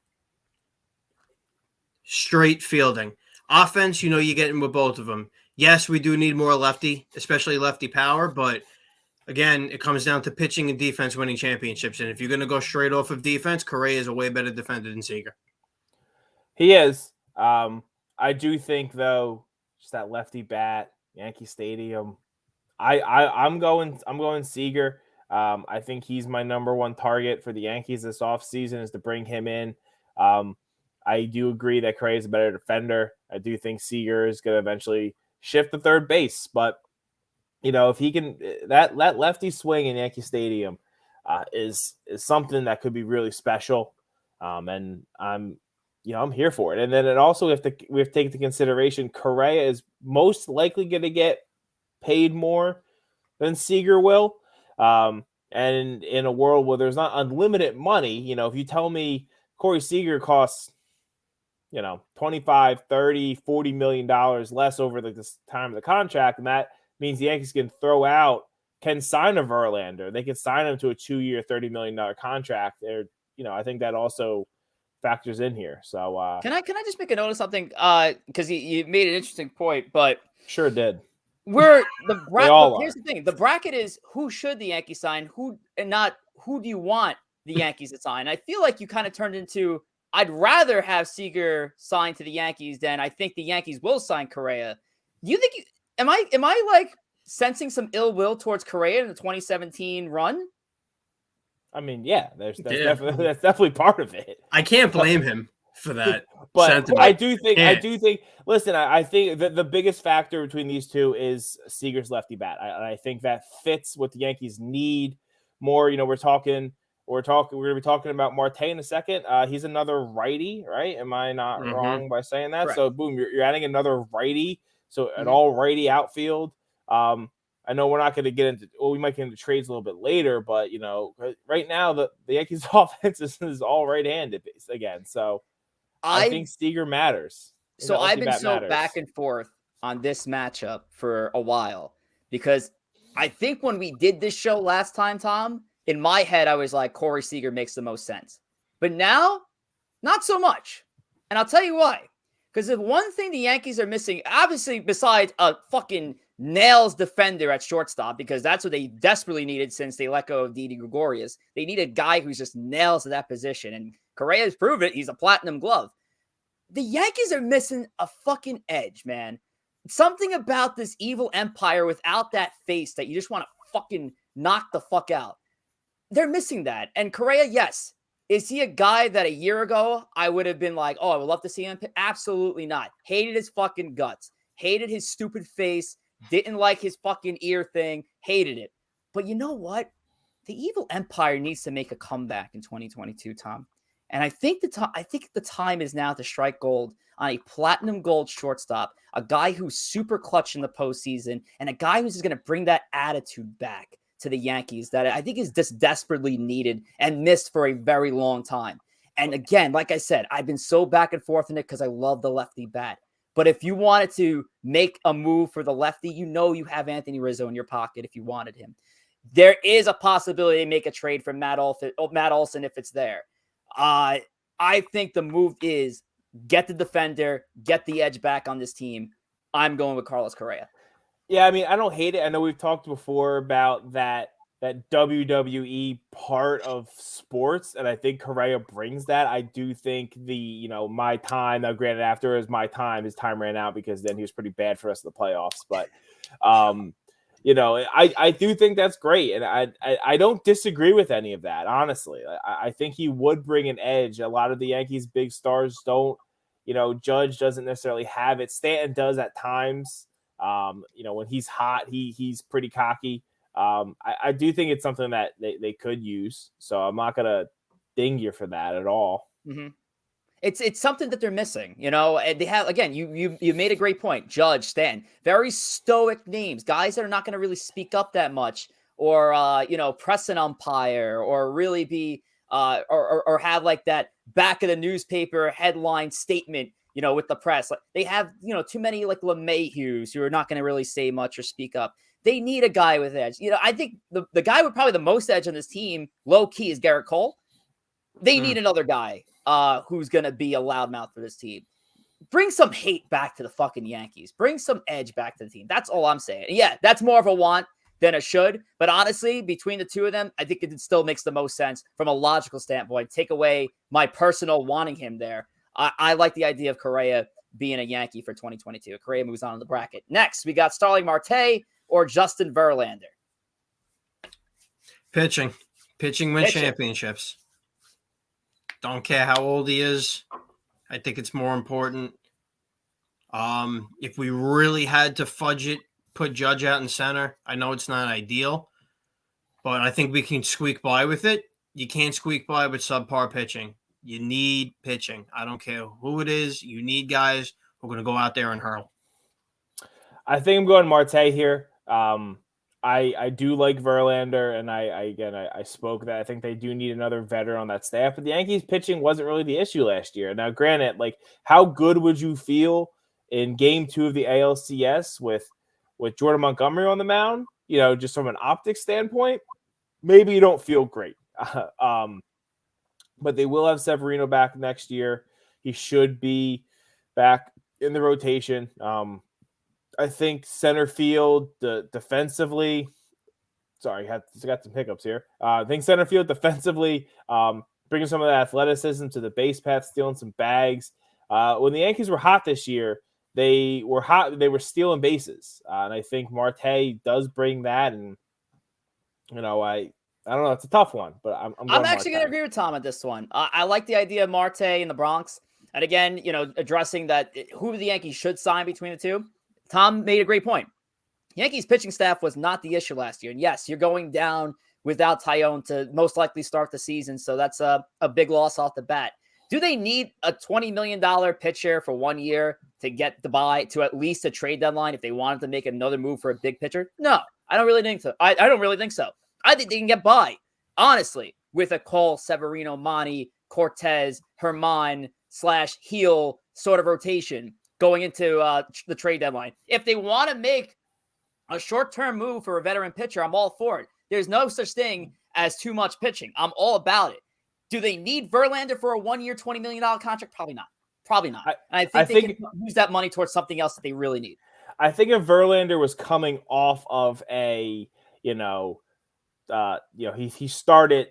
Straight fielding. Offense, you're getting with both of them. Yes, we do need more lefty, especially lefty power, but again, it comes down to pitching and defense winning championships. And if you're going to go straight off of defense, Correa is a way better defender than Seeger. He is. I do think, though, just that lefty bat, Yankee Stadium, I'm going Seeger. I think he's my number one target for the Yankees this offseason is to bring him in. I do agree that Correa is a better defender. I do think Seeger is going to eventually shift to third base, but if he can, that lefty swing in Yankee Stadium is something that could be really special. And I'm here for it. And then we have to take into consideration Correa is most likely going to get paid more than Seeger will. And in a world where there's not unlimited money, if you tell me Corey Seager costs, $25, $30, $40 million less over this time of the contract, and that means the Yankees can sign a Verlander. They can sign him to a 2-year, $30 million contract. I think that also factors in here. So can I just make a note of something? Because you made an interesting point, but sure did. Where the bracket, here's the thing: the bracket is who should the Yankees sign, and not who do you want the Yankees to sign. I feel like you kind of turned into I'd rather have Seeger signed to the Yankees than I think the Yankees will sign Correa. Do you think am I like sensing some ill will towards Correa in the 2017 run? I mean, yeah, that's definitely part of it. I can't blame him for that. But sentiment. I do think. Listen, I think that the biggest factor between these two is Seager's lefty bat. I think that fits what the Yankees need more. We're going to be talking about Marte in a second. He's another righty, right? Am I not wrong by saying that? Correct. So boom, you're adding another righty. So an all righty outfield. I know we're not going to get into. Well, we might get into trades a little bit later, but right now the Yankees' offense is all right-handed again. So I think Seeger matters. So I've been back and forth on this matchup for a while because I think when we did this show last time, Tom, in my head I was like Corey Seager makes the most sense. But now, not so much. And I'll tell you why. Because if one thing the Yankees are missing, obviously besides a fucking nails defender at shortstop, because that's what they desperately needed since they let go of Didi Gregorius. They need a guy who's just nails to that position. And Correa has proved it. He's a platinum glove. The Yankees are missing a fucking edge, man. Something about this evil empire without that face that you just want to fucking knock the fuck out. They're missing that. And Correa, yes. Is he a guy that a year ago I would have been like, oh, I would love to see him? Absolutely not. Hated his fucking guts. Hated his stupid face. Didn't like his fucking ear thing. Hated it. But you know what? The evil empire needs to make a comeback in 2022, Tom. And I think the time is now to strike gold on a platinum gold shortstop, a guy who's super clutch in the postseason, and a guy who's just going to bring that attitude back to the Yankees that I think is just desperately needed and missed for a very long time. And again, like I said, I've been so back and forth in it because I love the lefty bat. But if you wanted to make a move for the lefty, you know you have Anthony Rizzo in your pocket if you wanted him. There is a possibility to make a trade for Matt Olson if it's there. I think the move is get the defender, get the edge back on this team. I'm going with Carlos Correa. Yeah, I mean, I don't hate it. I know we've talked before about that WWE part of sports, and I think Correa brings that. I do think my time, now granted after his time ran out because then he was pretty bad for us in the playoffs. But, I do think that's great, and I don't disagree with any of that, honestly. I think he would bring an edge. A lot of the Yankees' big stars don't, Judge doesn't necessarily have it. Stanton does at times. When he's hot, he's pretty cocky. I do think it's something that they could use. So I'm not gonna ding you for that at all. Mm-hmm. It's something that they're missing, and they have, again, you made a great point. Judge, Stanton, very stoic names, guys that are not going to really speak up that much or, press an umpire or really be, or have like that back of the newspaper headline statement, with the press. Like they have, too many like LeMahieu's who are not going to really say much or speak up. They need a guy with edge. I think the guy with probably the most edge on this team, low key, is Garrett Cole. They need another guy who's going to be a loudmouth for this team. Bring some hate back to the fucking Yankees. Bring some edge back to the team. That's all I'm saying. Yeah, that's more of a want than a should. But honestly, between the two of them, I think it still makes the most sense from a logical standpoint. Take away my personal wanting him there. I like the idea of Correa being a Yankee for 2022. Correa moves on in the bracket. Next, we got Starling Marte or Justin Verlander. Pitching wins championships. Don't care how old he is. I think it's more important. If we really had to fudge it, put Judge out in center. I know it's not ideal, but I think we can squeak by with it. You can't squeak by with subpar pitching. You need pitching. I don't care who it is. You need guys who are going to go out there and hurl. I think I'm going Marte here. I do like Verlander, and I spoke that I think they do need another veteran on that staff. But the Yankees pitching wasn't really the issue last year. Now, granted, like how good would you feel in Game 2 of the ALCS with Jordan Montgomery on the mound? Just from an optics standpoint, maybe you don't feel great. But they will have Severino back next year. He should be back in the rotation. I think center field defensively. Sorry, I got some hiccups here. I think center field defensively, bringing some of the athleticism to the base path, stealing some bags. When the Yankees were hot this year, they were hot. They were stealing bases, and I think Marte does bring that. And I don't know. It's a tough one, but I'm actually going to agree with Tom on this one. I like the idea of Marte in the Bronx. And again, addressing that who the Yankees should sign between the two. Tom made a great point. Yankees pitching staff was not the issue last year. And yes, you're going down without Tyone to most likely start the season. So that's a big loss off the bat. Do they need a $20 million pitcher for 1 year to get the buy to at least a trade deadline if they wanted to make another move for a big pitcher? No, I don't really think so. I don't really think so. I think they can get by, honestly, with a Cole, Severino, Monty, Cortez, Herman / Heel sort of rotation going into the trade deadline. If they want to make a short-term move for a veteran pitcher, I'm all for it. There's no such thing as too much pitching. I'm all about it. Do they need Verlander for a 1-year, $20 million contract? Probably not. Probably not. And I think they can use that money towards something else that they really need. I think if Verlander was coming off of he started,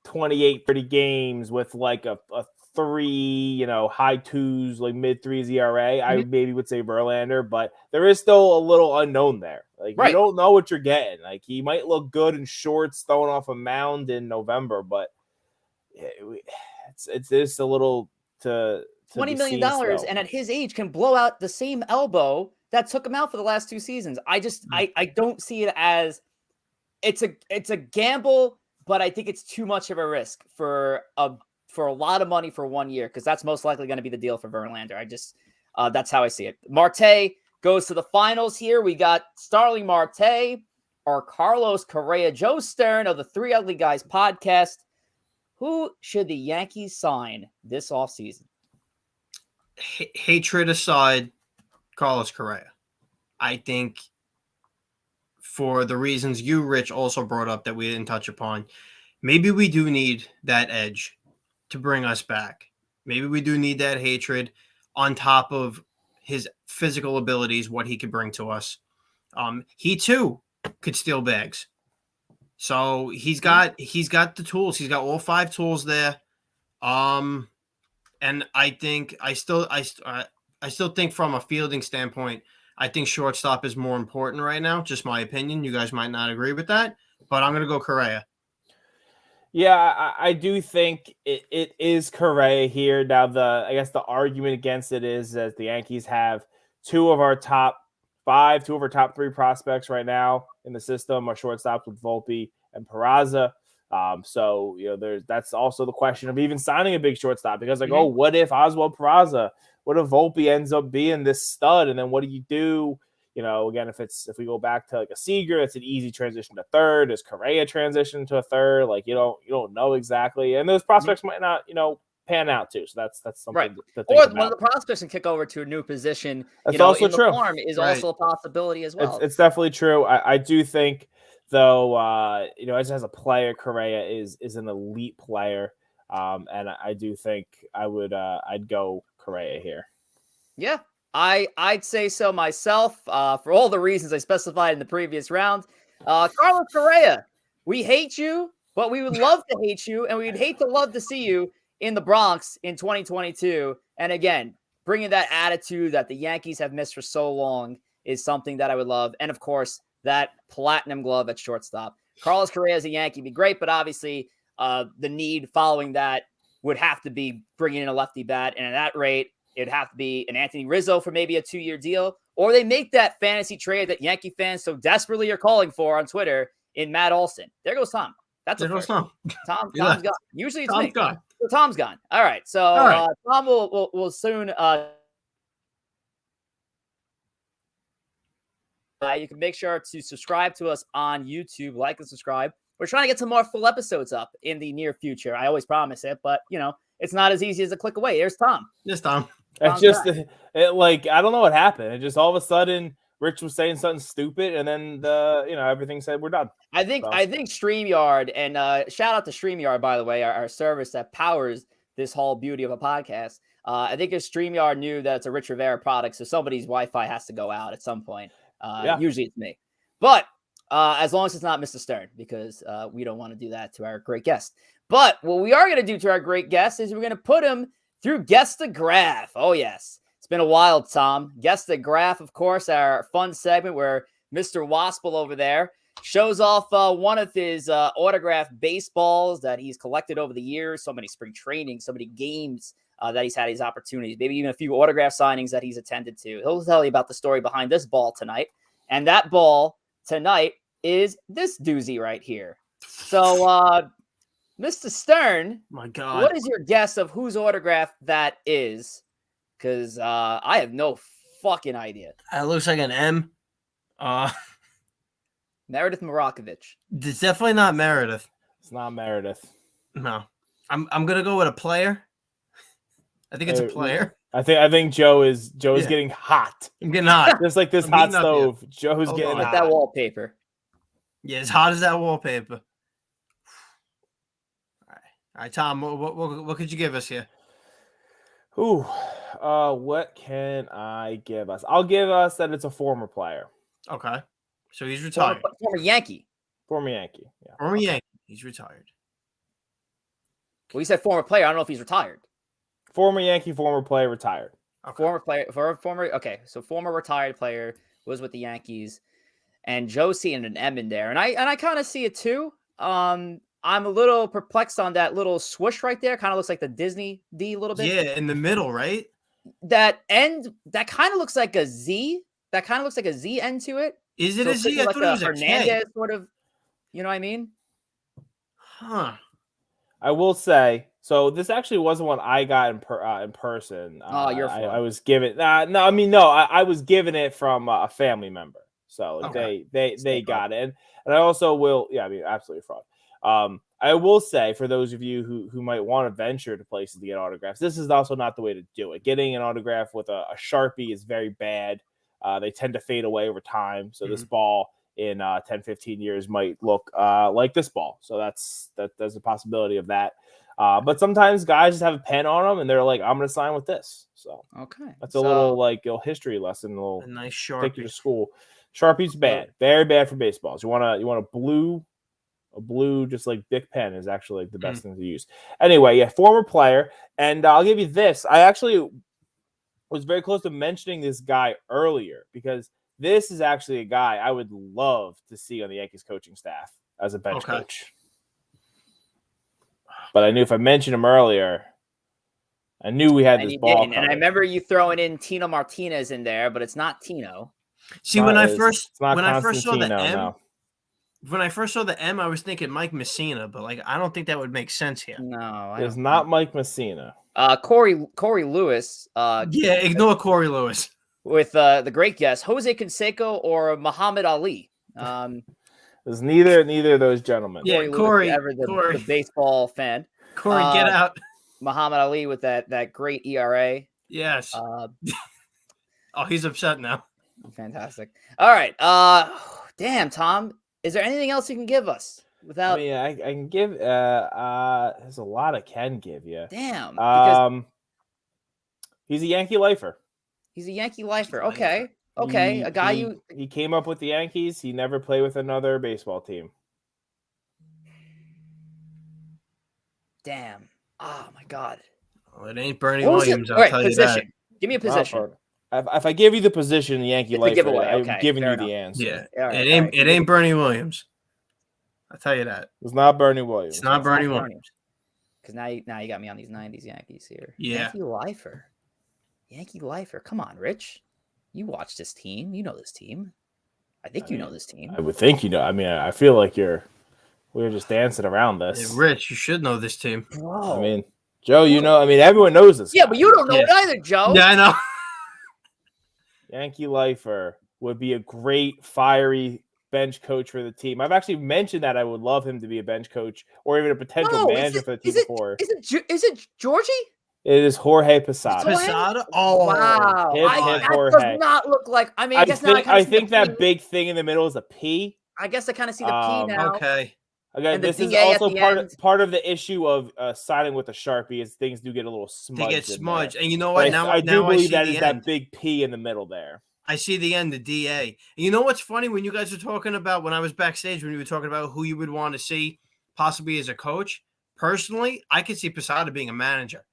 28, 30 games with like a 3, high 2s, like mid 3s ERA, I maybe would say Verlander, but there is still a little unknown there. Like, you don't know what you're getting. Like, he might look good in shorts throwing off a mound in November, but it's just a little to $20 million, and at his age can blow out the same elbow that took him out for the last 2 seasons. I don't see it as it's a gamble, but I think it's too much of a risk for a lot of money for 1 year, because that's most likely going to be the deal for Verlander. That's how I see it. Marte goes to the finals here. We got Starling Marte, or Carlos Correa, Joe Stern of the Three Ugly Guys podcast. Who should the Yankees sign this offseason? Hatred aside, Carlos Correa. I think for the reasons you, Rich, also brought up that we didn't touch upon, maybe we do need that edge to bring us back. Maybe we do need that hatred on top of his physical abilities, what he could bring to us. He too could steal bags. So he's got the tools. He's got all 5 tools there. And I think I still think from a fielding standpoint, I think shortstop is more important right now. Just my opinion. You guys might not agree with that, but I'm going to go Correa. Yeah, I do think it is Correa here. Now, I guess the argument against it is that the Yankees have 2 of our top 5, 2 of our top 3 prospects right now in the system are shortstops with Volpe and Peraza. So, that's also the question of even signing a big shortstop, because what if Oswald Peraza, what if Volpe ends up being this stud? And then what do you do? Again, if we go back to like a Seeger, it's an easy transition to third. Is Correa transition to a third? Like, you don't know exactly. And those prospects might not, pan out too. So that's something right. to think or about. One of the prospects can kick over to a new position. That's also in true. The farm is also a possibility as well. It's definitely true. I do think, though, as a player, Correa is an elite player. And I do think I'd go Correa here. Yeah, I'd say so myself, for all the reasons I specified in the previous round. Carlos Correa, we hate you, but we would love to hate you, and we'd hate to love to see you in the Bronx in 2022. And again, bringing that attitude that the Yankees have missed for so long is something that I would love. And of course, that platinum glove at shortstop. Carlos Correa as a Yankee would be great, but obviously the need following that would have to be bringing in a lefty bat, and at that rate, it'd have to be an Anthony Rizzo for maybe a 2-year deal, or they make that fantasy trade that Yankee fans so desperately are calling for on Twitter in Matt Olson. There goes Tom. That's there goes Tom. Tom's gone. Usually it's Tom's me. gone. So Tom's gone. All right. So Tom will soon. You can make sure to subscribe to us on YouTube, like and subscribe. We're trying to get some more full episodes up in the near future. I always promise it, but it's not as easy as a click away. There's Tom. Yes, Tom. It's just I don't know what happened. It just all of a sudden Rich was saying something stupid, and then everything said we're done. I think StreamYard, and shout out to StreamYard, by the way, our service that powers this whole beauty of a podcast. I think if StreamYard knew that it's a Rich Rivera product, so somebody's Wi-Fi has to go out at some point. Usually it's me, but as long as it's not Mr. Stern, because we don't want to do that to our great guest. But what we are going to do to our great guest is we're going to put him through Guess the Graph. Oh, yes. It's been a while, Tom. Guess the Graph, of course, our fun segment where Mr. Wospil over there shows off one of his autographed baseballs that he's collected over the years. So many spring trainings, so many games that he's had his opportunities, maybe even a few autograph signings that he's attended to. He'll tell you about the story behind this ball tonight. And that ball tonight is this doozy right here. So, Mr. Stern, my God, what is your guess of whose autograph that is? Because I have no fucking idea. It looks like an M. Meredith Marakovich. It's definitely not Meredith. It's not Meredith. No, I'm gonna go with a player. I think it's a player. I think Joe is getting hot. I'm getting hot. Just like this hot stove. Joe's getting like hot. That wallpaper. Yeah, as hot as that wallpaper. All right, Tom, what could you give us here? Ooh, what can I give us? I'll give us that it's a former player. Okay. So he's retired. Former Yankee. Former Yankee. Yeah. Former Yankee. He's retired. Well, you said former player. I don't know if he's retired. Former Yankee, former player, retired. Okay. Former player, okay. So former retired player was with the Yankees, and Joe's seeing an M in there, and I kind of see it too. I'm a little perplexed on that little swoosh right there. Kind of looks like the Disney D a little bit. Yeah, in the middle, right? That end, that kind of looks like a Z. That kind of looks like a Z end to it. Is it So a Z? I like thought it was a Hernandez K. sort of. You know what I mean? Huh. I will say, so this actually wasn't one I got in person. Oh, you're fine. I was given. I was given it from a family member. So Okay. they got it, and I also will. Yeah, I mean, absolutely fraud. I will say for those of you who might want to venture to places to get autographs, this is also not the way to do it. Getting an autograph with a Sharpie is very bad. They tend to fade away over time. So this ball in 10, 15 years might look like this ball. So there's a possibility of that. But sometimes guys just have a pen on them and they're like, I'm going to sign with this. So Okay. that's a little like a history lesson. A nice Sharpie. Take you to school. Sharpie's bad. Very bad for baseballs. You want a blue, just like Bic pen is actually like the best thing to use. Anyway, yeah, former player. And I'll give you this. I actually was very close to mentioning this guy earlier because this is actually a guy I would love to see on the Yankees coaching staff as a bench coach. But I knew if I mentioned him earlier, I knew we had this ball. And I remember you throwing in Tino Martinez in there, but it's not Tino. See, when I first saw the M, no. When I first saw the M, I was thinking Mike Messina, but like I don't think that would make sense here. No, it's not Mike Messina. Corey Lewis. Yeah, ignore Corey Lewis. With the great guest Jose Canseco or Muhammad Ali. There's neither of those gentlemen. Yeah, Corey, the baseball fan. Corey, get out. Muhammad Ali with that great ERA. Yes. Oh, he's upset now. Fantastic. All right. Damn, Tom. Is there anything else you can give us without? I mean, I can give. There's a lot I can give you. Damn. He's a Yankee lifer. He's a Yankee lifer. Okay. Okay. A guy he came up with the Yankees. He never played with another baseball team. Damn. Oh my God. Well, it ain't Bernie Williams. I'll tell you that. Give me a position. If I give you the position, the Yankee lifer, I'm giving you the answer. Yeah, it ain't Bernie Williams. I'll tell you that. It's not Bernie Williams. It's not Bernie Williams. Because now you got me on these 90s Yankees here. Yeah. Yankee lifer. Come on, Rich. You watch this team. You know this team. I think you know this team. I would think you know. I mean, I feel like we're just dancing around this. Hey, Rich, you should know this team. Bro. I mean, Joe, you know. I mean, everyone knows this. Yeah, but you don't know it either, Joe. Yeah, I know. Yankee lifer would be a great fiery bench coach for the team. I've actually mentioned that I would love him to be a bench coach or even a potential manager for the team before. Is it Georgie? It is Jorge Posada. Posada? Oh, wow. That does not look like. I mean, I think that big thing in the middle is a P. I guess I kind of see the P now. Okay. Again, this is also part of the issue of signing with a Sharpie is things do get a little smudged. They get smudged. And you know what? I do believe that is that big P in the middle there. I see the end, the DA. And you know what's funny? When you guys were talking about, when I was backstage, when you were talking about who you would want to see possibly as a coach, personally, I could see Posada being a manager.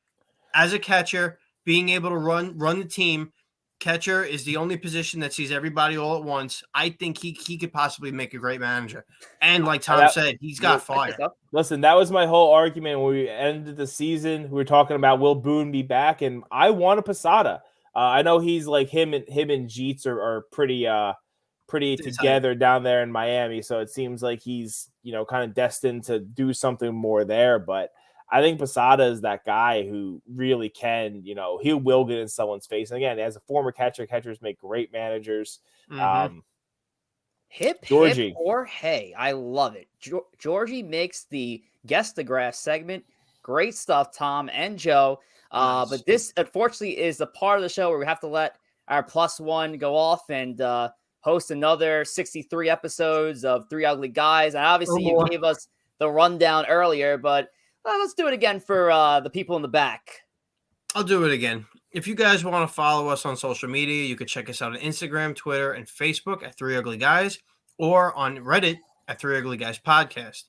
As a catcher, being able to run the team. Catcher is the only position that sees everybody all at once. I think he could possibly make a great manager. And like Tom said, he's got fire. Listen, that was my whole argument when we ended the season. We were talking about will Boone be back, and I want a Posada. I know he's like him and Jeets are pretty together down there in Miami, so it seems like he's kind of destined to do something more there. But I think Posada is that guy who really can, he will get in someone's face. And again, as a former catcher, catchers make great managers. Mm-hmm. Hip or hey, I love it. Georgie makes the Guess the Grass segment. Great stuff, Tom and Joe. Nice. But this, unfortunately, is the part of the show where we have to let our +1 go off and host another 63 episodes of Three Ugly Guys. And obviously, you gave us the rundown earlier, but let's do it again for the people in the back. I'll do it again. If you guys want to follow us on social media, you can check us out on Instagram, Twitter, and Facebook at 3 Ugly Guys, or on Reddit at 3 Ugly Guys Podcast.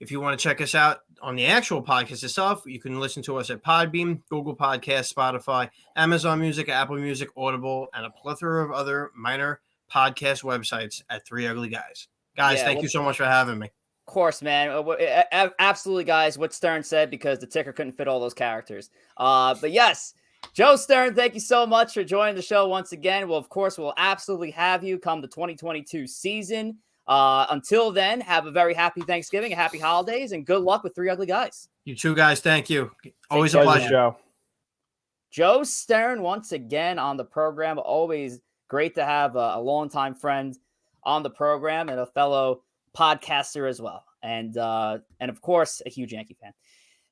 If you want to check us out on the actual podcast itself, you can listen to us at Podbean, Google Podcasts, Spotify, Amazon Music, Apple Music, Audible, and a plethora of other minor podcast websites at 3 Ugly Guys. Guys, thank you so much for having me. Of course, man. Absolutely, guys. What Stern said, because the ticker couldn't fit all those characters. But yes, Joe Stern, thank you so much for joining the show once again. Well, of course, we'll absolutely have you come the 2022 season. Until then, have a very happy Thanksgiving, happy holidays, and good luck with 3 Ugly Guys. You too, guys. Thank you. Always a pleasure. Joe Stern once again on the program. Always great to have a longtime friend on the program and a fellow podcaster as well. And of course, a huge Yankee fan.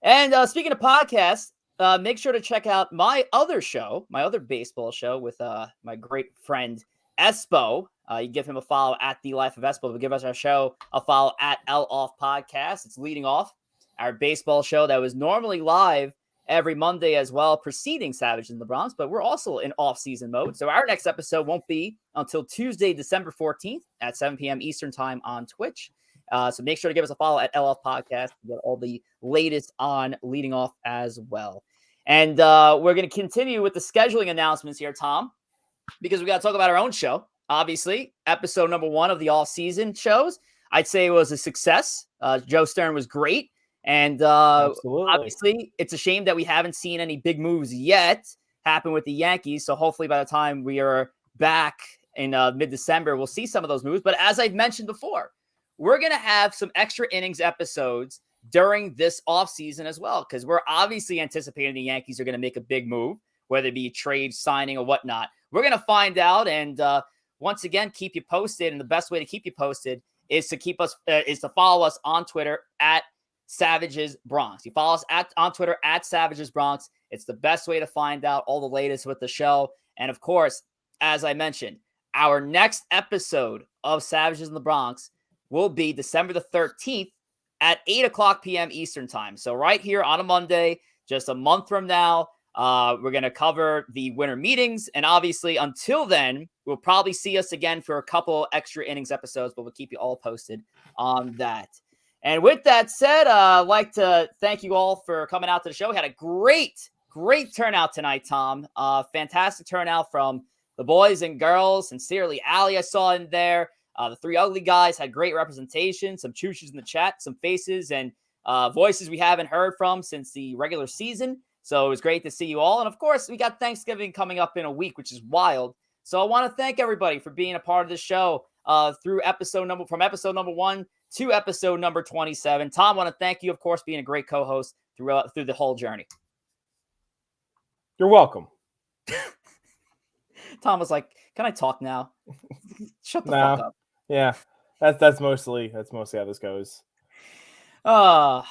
And speaking of podcasts, make sure to check out my other show, my other baseball show with my great friend Espo. You give him a follow at The Life of Espo, but give us our show a follow at L Off Podcast. It's leading off our baseball show that was normally live every Monday as well, preceding Savages in the Bronx, but we're also in off-season mode. So our next episode won't be until Tuesday, December 14th at 7 p.m. Eastern time on Twitch. So make sure to give us a follow at LF Podcast to get all the latest on leading off as well. And we're going to continue with the scheduling announcements here, Tom, because we got to talk about our own show. Obviously, episode number 1 of the all-season shows, I'd say it was a success. Joe Stern was great. And obviously, it's a shame that we haven't seen any big moves yet happen with the Yankees. So hopefully by the time we are back in mid-December, we'll see some of those moves. But as I've mentioned before, we're going to have some extra innings episodes during this offseason as well, because we're obviously anticipating the Yankees are going to make a big move, whether it be trade, signing, or whatnot. We're going to find out and once again, keep you posted. And the best way to keep you posted is to follow us on Twitter at Savages Bronx. You follow us on Twitter at Savages Bronx. It's the best way to find out all the latest with the show. And of course, as I mentioned, our next episode of Savages in the Bronx will be December the 13th at 8:00 p.m. Eastern time. So right here on a Monday, just a month from now, we're going to cover the winter meetings. And obviously until then, we'll probably see us again for a couple extra innings episodes, but we'll keep you all posted on that. And with that said, I'd like to thank you all for coming out to the show. We had a great turnout tonight, Tom. Fantastic turnout from the boys and girls. Sincerely Allie, I saw in there. The 3 Ugly Guys had great representation, some choo-choos in the chat, some faces and voices we haven't heard from since the regular season. So it was great to see you all. And of course, we got Thanksgiving coming up in a week, which is wild. So I want to thank everybody for being a part of the show from episode number 1 to episode number 27. Tom, I want to thank you, of course, being a great co-host through the whole journey. You're welcome. Tom was like, "Can I talk now?" Shut the fuck up. Yeah, that's mostly how this goes. Oh,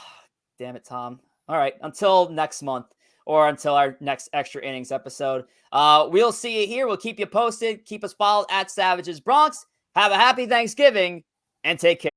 damn it, Tom. All right, until next month or until our next extra innings episode, we'll see you here. We'll keep you posted. Keep us followed at Savages Bronx. Have a happy Thanksgiving and take care.